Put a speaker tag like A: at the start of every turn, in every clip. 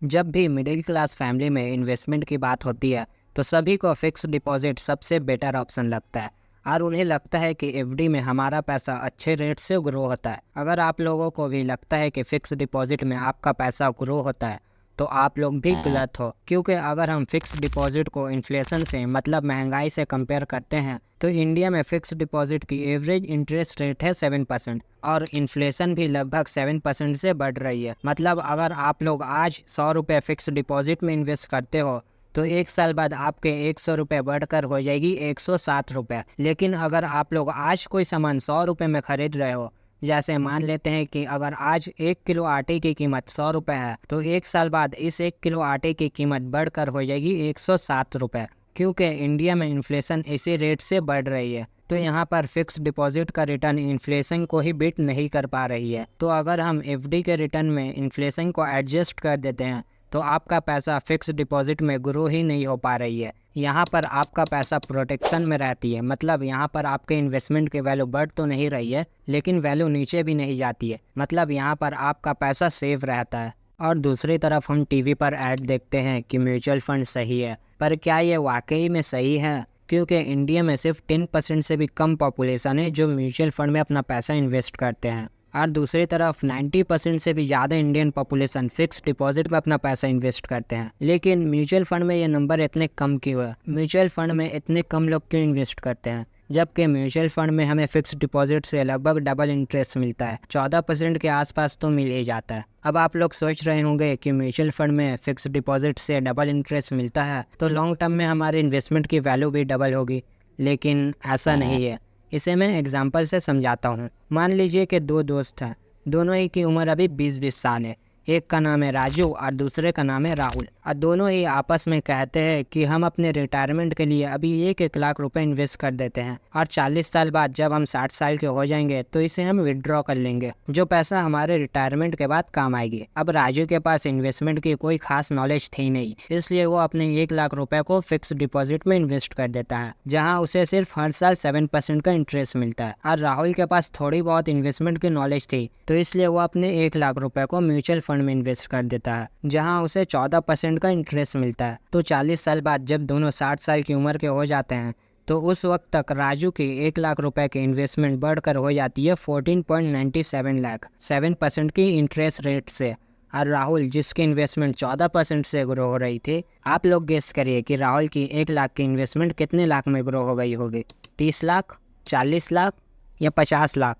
A: जब भी middle class family में इन्वेस्टमेंट की बात होती है तो सभी को फिक्स डिपॉजिट सबसे बेटर ऑप्शन लगता है और उन्हें लगता है कि एफडी में हमारा पैसा अच्छे रेट से ग्रो होता है। अगर आप लोगों को भी लगता है कि फिक्स डिपॉजिट में आपका पैसा ग्रो होता है तो आप लोग भी गलत हो, क्योंकि अगर हम फिक्स डिपॉजिट को इन्फ्लेशन से मतलब महंगाई से कंपेयर करते हैं तो इंडिया में फिक्स डिपॉजिट की एवरेज इंटरेस्ट रेट है 7% और इन्फ्लेशन भी लगभग 7% से बढ़ रही है। मतलब अगर आप लोग आज 100 रुपये फिक्स डिपॉजिट में इन्वेस्ट करते हो तो एक साल बाद आपके 100 रुपये बढ़कर हो जाएगी 107 रुपये। लेकिन अगर आप लोग आज कोई सामान 100 रुपये में खरीद रहे हो, जैसे मान लेते हैं कि अगर आज 1 किलो आटे की कीमत 100 रुपये है तो एक साल बाद इस 1 किलो आटे की कीमत बढ़कर हो जाएगी 107 रुपये, क्योंकि इंडिया में इन्फ्लेशन इसी रेट से बढ़ रही है। तो यहाँ पर फिक्स डिपॉजिट का रिटर्न इन्फ्लेशन को ही बीट नहीं कर पा रही है। तो अगर हम एफडी के रिटर्न में इन्फ्लेशन को एडजस्ट कर देते हैं तो आपका पैसा फिक्स डिपॉजिट में ग्रो ही नहीं हो पा रही है। यहाँ पर आपका पैसा प्रोटेक्शन में रहती है, मतलब यहाँ पर आपके इन्वेस्टमेंट की वैल्यू बढ़ तो नहीं रही है लेकिन वैल्यू नीचे भी नहीं जाती है, मतलब यहाँ पर आपका पैसा सेफ रहता है। और दूसरी तरफ हम टीवी पर ऐड देखते हैं कि म्यूचुअल फंड सही है, पर क्या ये वाकई में सही है? क्योंकि इंडिया में सिर्फ 10% से भी कम पॉपुलेशन है जो म्यूचुअल फंड में अपना पैसा इन्वेस्ट करते हैं, और दूसरी तरफ 90% से भी ज़्यादा इंडियन पॉपुलेशन फिक्स डिपॉजिट में अपना पैसा इन्वेस्ट करते हैं। लेकिन म्यूचुअल फंड में ये नंबर इतने कम क्यों है? म्यूचुअल फंड में इतने कम लोग क्यों इन्वेस्ट करते हैं, जबकि म्यूचुअल फंड में हमें फिक्स डिपॉजिट से लगभग डबल इंटरेस्ट मिलता है, 14% के आसपास तो मिल ही जाता है। अब आप लोग सोच रहे होंगे कि म्यूचुअल फंड में फिक्स डिपॉजिट से डबल इंटरेस्ट मिलता है तो लॉन्ग टर्म में हमारे इन्वेस्टमेंट की वैल्यू भी डबल होगी, लेकिन ऐसा नहीं है। इसे मैं एग्जांपल से समझाता हूँ। मान लीजिए कि दो दोस्त हैं, दोनों ही की उम्र अभी 20-20 साल है। एक का नाम है राजू और दूसरे का नाम है राहुल, और दोनों ही आपस में कहते हैं कि हम अपने रिटायरमेंट के लिए अभी 1-1 लाख रुपए इन्वेस्ट कर देते हैं और 40 साल बाद जब हम 60 साल के हो जाएंगे तो इसे हम विड्रॉ कर लेंगे, जो पैसा हमारे रिटायरमेंट के बाद काम आएगी। अब राजू के पास इन्वेस्टमेंट की कोई खास नॉलेज थी नहीं, इसलिए वो अपने 1 लाख रुपए को फिक्स डिपॉजिट में इन्वेस्ट कर देता है, जहाँ उसे सिर्फ हर साल 7% का इंटरेस्ट मिलता है। और राहुल के पास थोड़ी बहुत इन्वेस्टमेंट की नॉलेज थी तो इसलिए वो अपने 1 लाख रुपए को म्यूचुअल फंड में इन्वेस्ट कर देता है, जहां उसे 14% का इंटरेस्ट मिलता है। तो 40 साल बाद जब दोनों 60 साल की उम्र के हो जाते हैं तो उस वक्त तक राजू की 1 लाख रुपए की इन्वेस्टमेंट बढ़कर हो जाती है 14.97 लाख, 7% की इंटरेस्ट रेट से। और राहुल जिसकी इन्वेस्टमेंट 14% से ग्रो हो रही थी, आप लोग गेस करिए कि राहुल की 1 लाख की इन्वेस्टमेंट कितने लाख में ग्रो हो गई होगी? 30 लाख, 40 लाख या 50 लाख?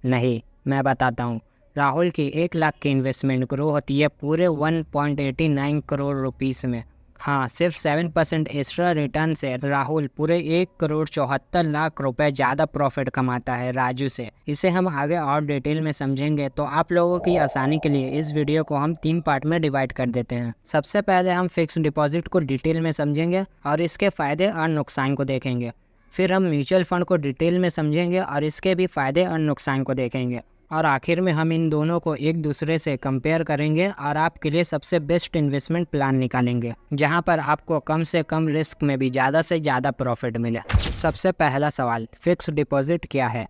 A: नहीं, मैं बताता हूँ। राहुल की 1 लाख की इन्वेस्टमेंट ग्रो होती है पूरे 1.89 करोड़ रुपीस में। हाँ, सिर्फ 7% एक्स्ट्रा रिटर्न से राहुल पूरे 1 करोड़ 74 लाख रुपए ज़्यादा प्रॉफिट कमाता है राजू से। इसे हम आगे और डिटेल में समझेंगे, तो आप लोगों की आसानी के लिए इस वीडियो को हम 3 पार्ट में डिवाइड कर देते हैं। सबसे पहले हम फिक्स डिपॉजिट को डिटेल में समझेंगे और इसके फ़ायदे और नुकसान को देखेंगे। फिर हम म्यूचुअल फंड को डिटेल में समझेंगे और इसके भी फ़ायदे और नुकसान को देखेंगे। और आखिर में हम इन दोनों को एक दूसरे से कंपेयर करेंगे और आपके लिए सबसे बेस्ट इन्वेस्टमेंट प्लान निकालेंगे, जहां पर आपको कम से कम रिस्क में भी ज़्यादा से ज़्यादा प्रॉफिट मिले। सबसे पहला सवाल, फिक्स डिपॉजिट क्या है?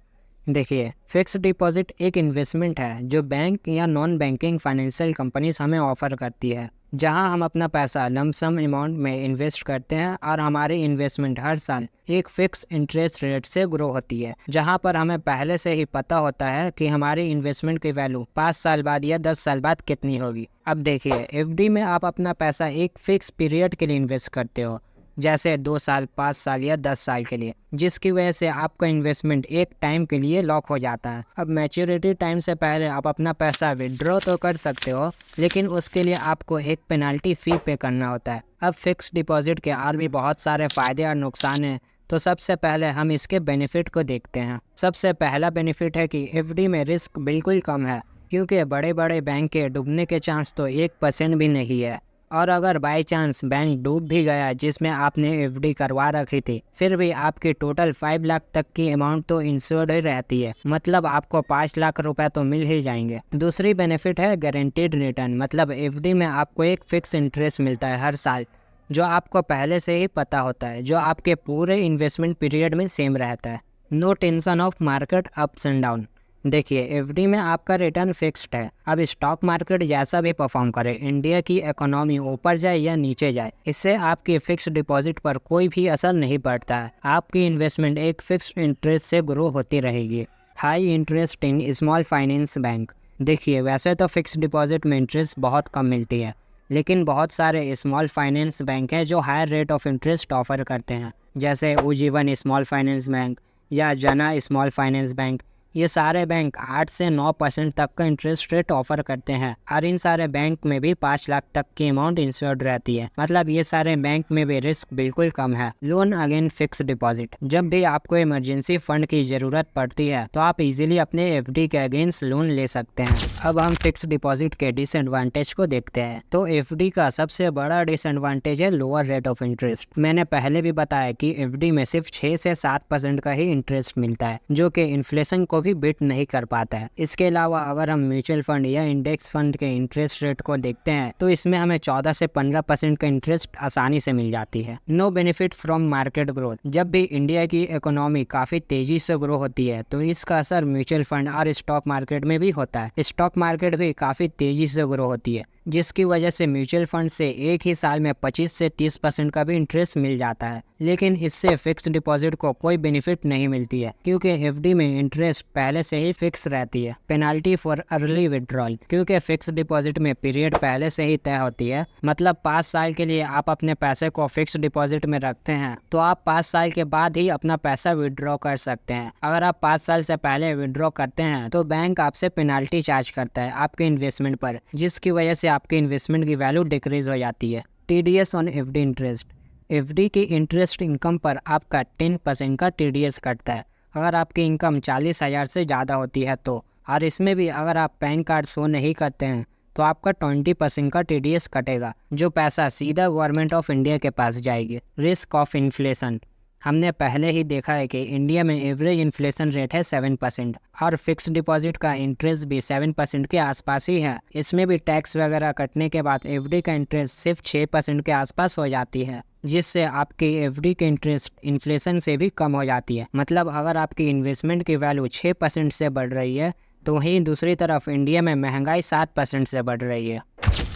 A: देखिए, फिक्स डिपॉजिट एक इन्वेस्टमेंट है जो बैंक या नॉन बैंकिंग फाइनेंशियल कंपनीज हमें ऑफर करती है, जहां हम अपना पैसा लमसम अमाउंट में इन्वेस्ट करते हैं और हमारी इन्वेस्टमेंट हर साल एक फिक्स इंटरेस्ट रेट से ग्रो होती है, जहां पर हमें पहले से ही पता होता है कि हमारी इन्वेस्टमेंट की वैल्यू 5 साल बाद या 10 साल बाद कितनी होगी। अब देखिए, एफडी में आप अपना पैसा एक फिक्स पीरियड के लिए इन्वेस्ट करते हो, जैसे 2 साल, 5 साल या 10 साल के लिए, जिसकी वजह से आपका इन्वेस्टमेंट एक टाइम के लिए लॉक हो जाता है। अब मैच्योरिटी टाइम से पहले आप अपना पैसा विड्रॉ तो कर सकते हो, लेकिन उसके लिए आपको एक पेनल्टी फ़ी पे करना होता है। अब फिक्स डिपॉजिट के और भी बहुत सारे फ़ायदे और नुकसान हैं, तो सबसे पहले हम इसके बेनिफिट को देखते हैं। सबसे पहला बेनिफिट है कि एफडी में रिस्क बिल्कुल कम है, क्योंकि बड़े बड़े बैंक के डूबने के चांस तो 1% भी नहीं है। और अगर बाई चांस बैंक डूब भी गया जिसमें आपने एफडी करवा रखी थी, फिर भी आपकी टोटल 5 लाख तक की अमाउंट तो इंश्योर्ड ही रहती है, मतलब आपको 5 लाख रुपए तो मिल ही जाएंगे। दूसरी बेनिफिट है गारंटीड रिटर्न, मतलब एफडी में आपको एक फिक्स इंटरेस्ट मिलता है हर साल, जो आपको पहले से ही पता होता है, जो आपके पूरे इन्वेस्टमेंट पीरियड में सेम रहता है। No tension of market ups and down, देखिए, एफडी में आपका रिटर्न फिक्स्ड है। अब स्टॉक मार्केट जैसा भी परफॉर्म करे, इंडिया की इकोनॉमी ऊपर जाए या नीचे जाए, इससे आपकी फिक्स डिपॉजिट पर कोई भी असर नहीं पड़ता है। आपकी इन्वेस्टमेंट एक फिक्स्ड इंटरेस्ट से ग्रो होती रहेगी। High interest in small finance bank. देखिए, वैसे तो फिक्स डिपॉजिट में इंटरेस्ट बहुत कम मिलती है, लेकिन बहुत सारे स्मॉल फाइनेंस बैंक हैं जो higher rate of interest offer करते हैं, जैसे उज्जीवन स्मॉल फाइनेंस बैंक या जना स्मॉल फाइनेंस बैंक। ये सारे बैंक 8 से 9% तक का इंटरेस्ट रेट ऑफर करते हैं, और इन सारे बैंक में भी 5 लाख तक की अमाउंट इंश्योर्ड रहती है। मतलब ये सारे बैंक में भी रिस्क बिल्कुल कम है। Loan again fix deposit. जब भी आपको इमरजेंसी फंड की जरूरत पड़ती है तो आप इजीली अपने एफडी के अगेंस्ट लोन ले सकते हैं। अब हम फिक्स डिपॉजिट के डिसएडवांटेज को देखते हैं। तो एफडी का सबसे बड़ा डिसएडवांटेज है लोअर रेट ऑफ इंटरेस्ट। मैंने पहले भी बताया कि एफडी में सिर्फ 6 से 7% का ही इंटरेस्ट मिलता है, जो कि इन्फ्लेशन को भी बीट नहीं कर पाता है। इसके अलावा अगर हम म्यूचुअल फंड या इंडेक्स फंड के इंटरेस्ट रेट को देखते हैं तो इसमें हमें 14 से 15% का इंटरेस्ट आसानी से मिल जाती है। No benefit from market growth. जब भी इंडिया की इकोनॉमी काफी तेजी से ग्रो होती है तो इसका असर म्यूचुअल फंड और स्टॉक मार्केट में भी होता है। स्टॉक मार्केट भी काफी तेजी से ग्रो होती है, जिसकी वजह से म्यूचुअल फंड से एक ही साल में 25 से 30% का भी इंटरेस्ट मिल जाता है। लेकिन इससे फिक्स डिपॉजिट को कोई बेनिफिट नहीं मिलती है, क्योंकि एफडी में इंटरेस्ट पहले से ही फिक्स रहती है। Penalty for early withdrawal. क्योंकि फिक्स डिपॉजिट में पीरियड पहले से ही तय होती है, मतलब 5 साल के लिए आप अपने पैसे को फिक्स डिपॉजिट में रखते हैं तो आप 5 साल के बाद ही अपना पैसा विड्रॉ कर सकते हैं। अगर आप 5 साल से पहले विड्रॉ करते हैं तो बैंक आपसे पेनाल्टी चार्ज करता है आपके इन्वेस्टमेंट पर, जिसकी वजह से आपके इन्वेस्टमेंट की वैल्यू डिक्रीज हो जाती है। TDS on FD interest. FD की इंटरेस्ट इनकम पर आपका 10% का टीडीएस कटता है अगर आपकी इनकम 40,000 से ज़्यादा होती है तो। और इसमें भी अगर आप पैन कार्ड शो नहीं करते हैं तो आपका 20% का टीडीएस कटेगा, जो पैसा सीधा गवर्नमेंट ऑफ इंडिया के पास जाएगी। Risk of inflation. हमने पहले ही देखा है कि इंडिया में एवरेज इन्फ्लेशन रेट है 7% और फिक्स डिपॉजिट का इंटरेस्ट भी 7% के आसपास ही है। इसमें भी टैक्स वगैरह कटने के बाद एफडी का इंटरेस्ट सिर्फ 6% के आसपास हो जाती है, जिससे आपकी एफडी की इंटरेस्ट इन्फ्लेशन से भी कम हो जाती है। मतलब अगर आपकी इन्वेस्टमेंट की वैल्यू 6% से बढ़ रही है तो वहीं दूसरी तरफ इंडिया में महंगाई 7% से बढ़ रही है।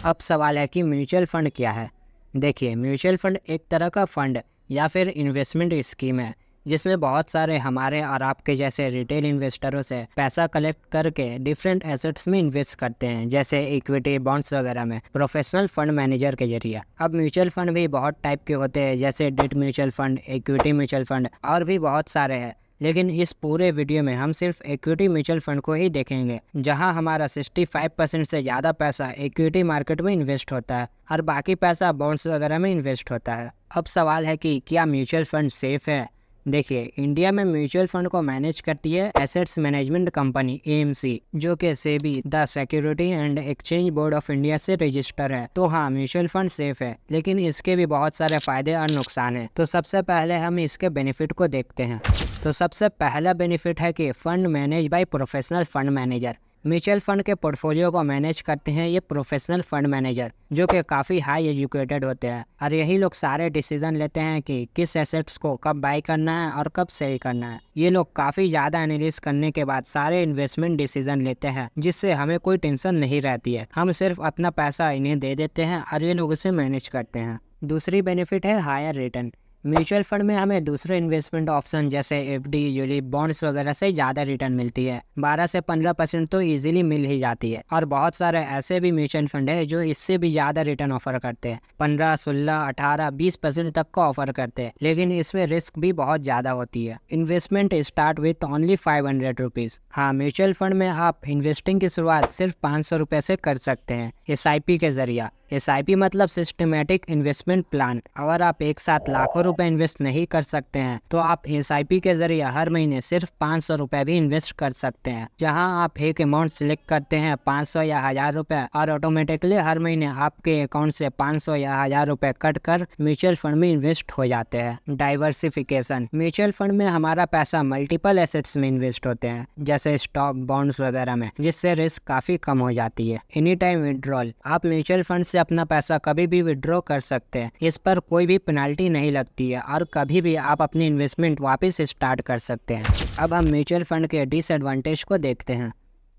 A: अब सवाल है कि म्यूचुअल फंड क्या है। देखिए, म्यूचुअल फंड एक तरह का फंड या फिर इन्वेस्टमेंट स्कीम है जिसमें बहुत सारे हमारे और आपके जैसे रिटेल इन्वेस्टरों से पैसा कलेक्ट करके डिफरेंट एसेट्स में इन्वेस्ट करते हैं, जैसे इक्विटी, बॉन्ड्स वगैरह में, प्रोफेशनल फंड मैनेजर के जरिए। अब म्यूचुअल फंड भी बहुत टाइप के होते हैं, जैसे debt mutual fund, equity mutual fund और भी बहुत सारे हैं। लेकिन इस पूरे वीडियो में हम सिर्फ इक्विटी म्यूचुअल फंड को ही देखेंगे, जहां हमारा 65% से ज़्यादा पैसा इक्विटी मार्केट में इन्वेस्ट होता है और बाकी पैसा बॉन्ड्स वगैरह में इन्वेस्ट होता है। अब सवाल है कि क्या म्यूचुअल फंड सेफ है। देखिए, इंडिया में म्यूचुअल फंड को मैनेज करती है एसेट्स मैनेजमेंट कंपनी एएमसी, जो कि SEBI the security and exchange board of India से रजिस्टर है। तो हाँ, म्यूचुअल फंड सेफ है, लेकिन इसके भी बहुत सारे फायदे और नुकसान हैं। तो सबसे पहले हम इसके बेनिफिट को देखते हैं। तो सबसे पहला बेनिफिट है कि fund manage by professional fund manager. Mutual fund के पोर्टफोलियो को मैनेज करते हैं ये प्रोफेशनल फंड मैनेजर, जो कि काफ़ी हाई एजुकेटेड होते हैं, और यही लोग सारे डिसीजन लेते हैं कि किस एसेट्स को कब बाई करना है और कब सेल करना है। ये लोग काफ़ी ज़्यादा एनालिसिस करने के बाद सारे इन्वेस्टमेंट डिसीजन लेते हैं, जिससे हमें कोई टेंशन नहीं रहती है। हम सिर्फ अपना पैसा इन्हें दे देते हैं और ये लोग उसे मैनेज करते हैं। दूसरी बेनिफिट है हायर रिटर्न। म्यूचुअल फंड में हमें दूसरे इन्वेस्टमेंट ऑप्शन जैसे एफडी, यूलिप, बॉन्ड्स वगैरह से ज़्यादा रिटर्न मिलती है। 12 से 15% तो इजीली मिल ही जाती है, और बहुत सारे ऐसे भी म्यूचुअल फंड है जो इससे भी ज़्यादा रिटर्न ऑफर करते हैं, 15, 16, 18, 20% तक का ऑफर करते हैं। लेकिन इसमें रिस्क भी बहुत ज़्यादा होती है। Investment start with only 500 rupees. हाँ, म्यूचुअल फंड में आप इन्वेस्टिंग की शुरुआत सिर्फ 500 रुपये से कर सकते हैं SIP के जरिए। SIP मतलब सिस्टमेटिक इन्वेस्टमेंट प्लान। अगर आप एक साथ लाखों रुपए इन्वेस्ट नहीं कर सकते हैं तो आप SIP के जरिए हर महीने सिर्फ 500 रुपये भी इन्वेस्ट कर सकते हैं, जहां आप एक अमाउंट सिलेक्ट करते हैं 500 या 1000 रुपये, और ऑटोमेटिकली हर महीने आपके अकाउंट से 500 या 1000 रुपये कट कर म्यूचुअल फंड में इन्वेस्ट हो जाते हैं। डाइवर्सिफिकेशन। म्यूचुअल फंड में हमारा पैसा मल्टीपल एसेट्स में इन्वेस्ट होते हैं, जैसे स्टॉक, बॉन्ड्स वगैरह में, जिससे रिस्क काफ़ी कम हो जाती है। Any time withdrawal. आप म्यूचुअल फंड से से अपना पैसा कभी भी विड्रॉ कर सकते हैं। इस पर कोई भी पेनल्टी नहीं लगती है और कभी भी आप अपनी इन्वेस्टमेंट वापस स्टार्ट कर सकते हैं। अब हम म्यूचुअल फंड के डिसएडवांटेज को देखते हैं।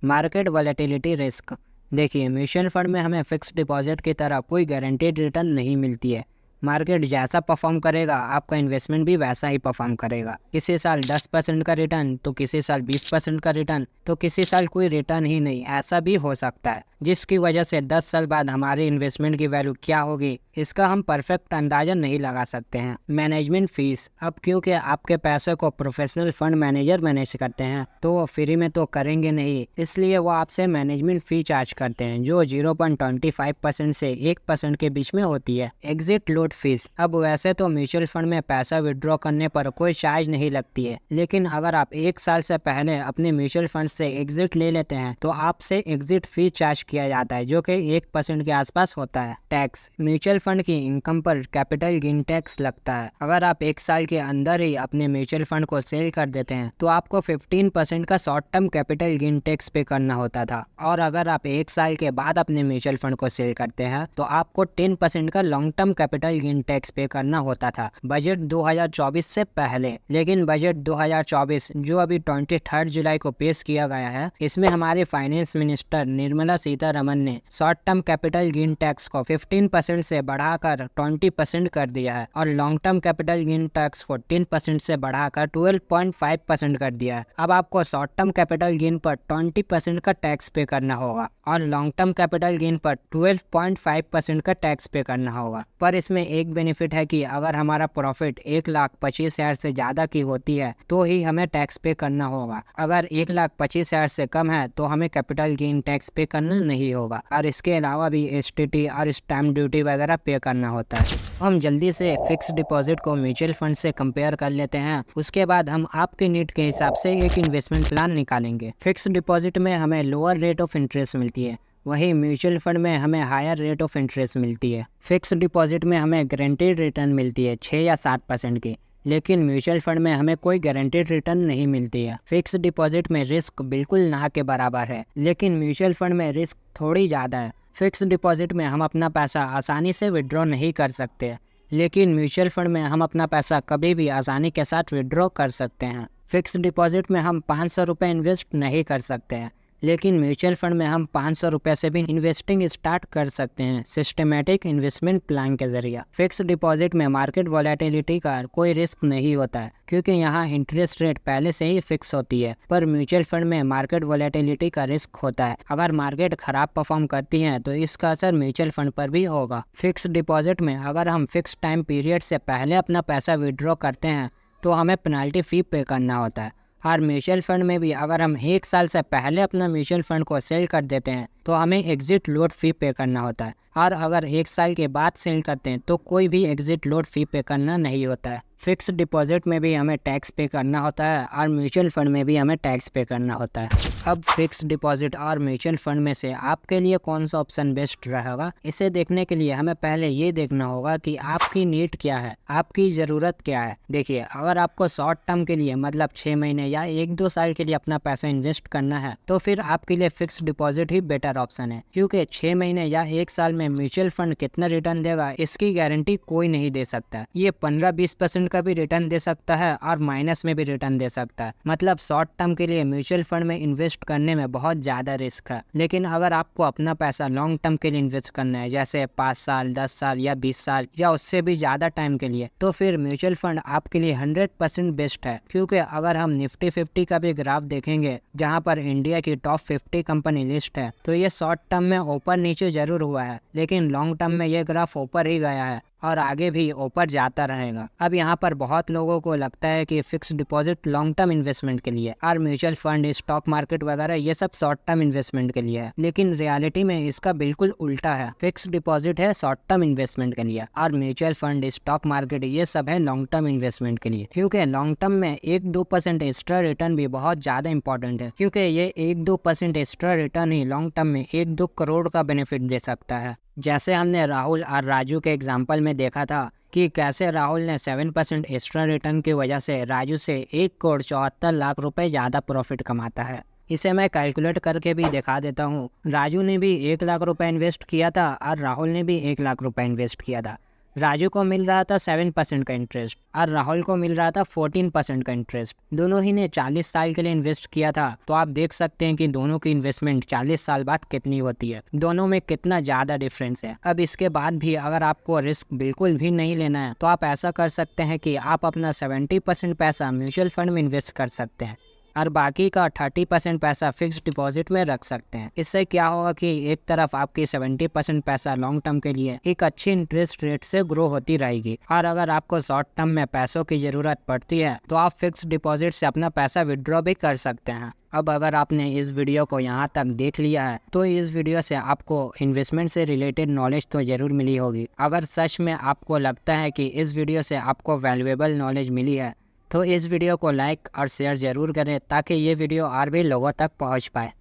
A: Market volatility risk. देखिए, म्यूचुअल फंड में हमें फिक्स डिपॉजिट की तरह कोई गारंटीड रिटर्न नहीं मिलती है। मार्केट जैसा परफॉर्म करेगा आपका इन्वेस्टमेंट भी वैसा ही परफॉर्म करेगा। किसी साल 10% का रिटर्न तो किसी साल 20% का रिटर्न तो किसी साल कोई रिटर्न ही नहीं, ऐसा भी हो सकता है, जिसकी वजह से 10 साल बाद हमारी इन्वेस्टमेंट की वैल्यू क्या होगी इसका हम परफेक्ट अंदाजा नहीं लगा सकते हैं। Management fees. अब क्योंकि आपके पैसे को प्रोफेशनल फंड मैनेजर मैनेज करते हैं तो वो फ्री में तो करेंगे नहीं, इसलिए वो आपसे मैनेजमेंट फ़ी चार्ज करते हैं जो 0.25% से 1% के बीच में होती है। Exit load fees. अब वैसे तो म्यूचुअल फंड में पैसा विड्रॉ करने पर कोई चार्ज नहीं लगती है, लेकिन अगर आप 1 साल से पहले अपने म्यूचुअल फंड से एग्जिट ले लेते हैं तो आपसे एग्जिट फी चार्ज किया जाता है जो कि 1% के आसपास होता है। टैक्स। म्यूचुअल फंड की इनकम पर कैपिटल गेन टैक्स लगता है। अगर आप 1 साल के अंदर ही अपने म्यूचुअल फंड को सेल कर देते हैं तो आपको 15% का short term capital gain tax पे करना होता था, और अगर आप 1 साल के बाद अपने म्यूचुअल फंड को सेल करते हैं तो आपको 10% का long term capital gain tax पे करना होता था बजट 2024 से पहले। लेकिन बजट 2024 जो अभी 23 जुलाई को पेश किया गया है, इसमें हमारे फाइनेंस मिनिस्टर निर्मला सीतारमन ने short term capital gain tax को 15% से बढ़ाकर 20% कर दिया है और long term capital gain tax को 10% से बढ़ाकर 12.5% कर दिया है। अब आपको शॉर्ट टर्म कैपिटल गेन पर 20% का टैक्स पे करना होगा और लॉन्ग टर्म कैपिटल गेन पर 12.5% का टैक्स पे करना होगा। पर इसमें एक बेनिफिट है कि अगर हमारा प्रॉफिट 1,25,000 से ज़्यादा की होती है तो ही हमें टैक्स पे करना होगा। अगर 1,25,000 से कम है तो हमें कैपिटल गेन टैक्स पे करना नहीं होगा, और इसके अलावा भी एसटीटी और स्टैम्प ड्यूटी वगैरह पे करना होता है। हम जल्दी से फिक्स डिपॉजिट को म्यूचुअल फंड से कंपेयर कर लेते हैं, उसके बाद हम आपके नीड के हिसाब से एक इन्वेस्टमेंट प्लान निकालेंगे। फिक्स डिपॉजिट में हमें लोअर रेट ऑफ इंटरेस्ट मिलती है, वहीं म्यूचुअल फंड में हमें हायर रेट ऑफ इंटरेस्ट मिलती है। फिक्स डिपॉजिट में हमें गारंटीड रिटर्न मिलती है 6 या 7% की, लेकिन म्यूचुअल फंड में हमें कोई गारंटीड रिटर्न नहीं मिलती है। फिक्स डिपॉजिट में रिस्क बिल्कुल ना के बराबर है, लेकिन म्यूचुअल फंड में रिस्क थोड़ी ज़्यादा है। फिक्स डिपॉजिट में हम अपना पैसा आसानी से विड्रॉ नहीं कर सकते, लेकिन म्यूचुअल फंड में हम अपना पैसा कभी भी आसानी के साथ विड्रॉ कर सकते हैं। फिक्स डिपॉजिट में हम 500 रुपये इन्वेस्ट नहीं कर सकते हैं, लेकिन म्यूचुअल फंड में हम 500 रुपये से भी इन्वेस्टिंग स्टार्ट कर सकते हैं सिस्टमेटिक इन्वेस्टमेंट प्लान के जरिए। फिक्स डिपॉजिट में मार्केट वॉलेटिलिटी का कोई रिस्क नहीं होता है क्योंकि यहाँ इंटरेस्ट रेट पहले से ही फिक्स होती है, पर म्यूचुअल फंड में मार्केट वॉलेटिलिटी का रिस्क होता है। अगर मार्केट खराब परफॉर्म करती है तो इसका असर म्यूचुअल फंड पर भी होगा। फिक्स डिपॉजिट में अगर हम फिक्स टाइम पीरियड से पहले अपना पैसा विड्रॉ करते हैं तो हमें पेनल्टी फ़ी पे करना होता है, और म्यूचुअल फंड में भी अगर हम 1 साल से पहले अपना म्यूचुअल फंड को सेल कर देते हैं तो हमें एग्जिट लोड फ़ी पे करना होता है, और अगर 1 साल के बाद सेल करते हैं तो कोई भी एग्जिट लोड फ़ी पे करना नहीं होता है। फिक्स डिपॉजिट में भी हमें टैक्स पे करना होता है और म्यूचुअल फंड में भी हमें टैक्स पे करना होता है। अब फिक्स डिपॉजिट और म्यूचुअल फंड में से आपके लिए कौन सा ऑप्शन बेस्ट रहेगा, इसे देखने के लिए हमें पहले ये देखना होगा कि आपकी नीड क्या है, आपकी ज़रूरत क्या है। देखिए, अगर आपको शॉर्ट टर्म के लिए मतलब 6 महीने या 1-2 साल के लिए अपना पैसा इन्वेस्ट करना है तो फिर आपके लिए फिक्स डिपॉजिट ही बेटर ऑप्शन है, क्योंकि 6 महीने या 1 साल में म्यूचुअल फंड कितना रिटर्न देगा इसकी गारंटी कोई नहीं दे सकता। ये 15-20% का भी रिटर्न दे सकता है और माइनस में भी रिटर्न दे सकता है। मतलब शॉर्ट टर्म के लिए म्यूचुअल फंड में इन्वेस्ट करने में बहुत ज़्यादा रिस्क है, लेकिन अगर आपको अपना पैसा लॉन्ग टर्म के लिए इन्वेस्ट करना है, जैसे 5 साल 10 साल या 20 साल या उससे भी ज़्यादा टाइम के लिए, तो फिर म्यूचुअल फंड आपके लिए 100% बेस्ट है। क्योंकि अगर हम निफ्टी 50 का भी ग्राफ देखेंगे जहाँ पर इंडिया की टॉप 50 कंपनी लिस्ट है, तो ये शॉर्ट टर्म में ऊपर नीचे जरूर हुआ है, लेकिन लॉन्ग टर्म में ये ग्राफ ऊपर ही गया है और आगे भी ऊपर जाता रहेगा। अब यहाँ पर बहुत लोगों को लगता है कि fix deposit long term investment के लिए और म्यूचुअल फंड स्टॉक मार्केट वगैरह ये सब शॉर्ट टर्म इन्वेस्टमेंट के लिए है, लेकिन रियलिटी में इसका बिल्कुल उल्टा है। फिक्स डिपॉजिट है शॉर्ट टर्म इन्वेस्टमेंट के लिए और म्यूचुअल फंड स्टॉक मार्केट ये सब है लॉन्ग टर्म इन्वेस्टमेंट के लिए। क्योंकि लॉन्ग टर्म में 1-2% एक्स्ट्रा रिटर्न भी बहुत ज़्यादा इंपॉर्टेंट है, क्योंकि ये 1-2% एक्स्ट्रा रिटर्न ही लॉन्ग टर्म में 1-2 करोड़ का बेनिफिट दे सकता है। जैसे हमने राहुल और राजू के एग्जाम्पल में देखा था कि कैसे राहुल ने 7% एक्स्ट्रा रिटर्न की वजह से राजू से 1,74,00,000 रुपए ज़्यादा प्रॉफिट कमाता है। इसे मैं कैलकुलेट करके भी दिखा देता हूँ। राजू ने भी 1 लाख रुपए इन्वेस्ट किया था और राहुल ने भी 1 लाख रुपए इन्वेस्ट किया था। राजू को मिल रहा था 7% का इंटरेस्ट और राहुल को मिल रहा था 14% का इंटरेस्ट। दोनों ही ने 40 साल के लिए इन्वेस्ट किया था। तो आप देख सकते हैं कि दोनों की इन्वेस्टमेंट 40 साल बाद कितनी होती है, दोनों में कितना ज़्यादा डिफरेंस है। अब इसके बाद भी अगर आपको रिस्क बिल्कुल भी नहीं लेना है तो आप ऐसा कर सकते हैं कि आप अपना 70% पैसा म्यूचुअल फंड में इन्वेस्ट कर सकते हैं और बाकी का 30% पैसा फिक्स डिपॉजिट में रख सकते हैं। इससे क्या होगा कि एक तरफ आपकी 70% पैसा लॉन्ग टर्म के लिए एक अच्छी इंटरेस्ट रेट से ग्रो होती रहेगी, और अगर आपको शॉर्ट टर्म में पैसों की ज़रूरत पड़ती है तो आप फिक्स डिपॉजिट से अपना पैसा विड्रॉ भी कर सकते हैं। अब अगर आपने इस वीडियो को यहाँ तक देख लिया है तो इस वीडियो से आपको इन्वेस्टमेंट से रिलेटेड नॉलेज तो ज़रूर मिली होगी। अगर सच में आपको लगता है कि इस वीडियो से आपको वैल्यूएबल नॉलेज मिली है तो इस वीडियो को लाइक और शेयर ज़रूर करें ताकि ये वीडियो और भी लोगों तक पहुंच पाए।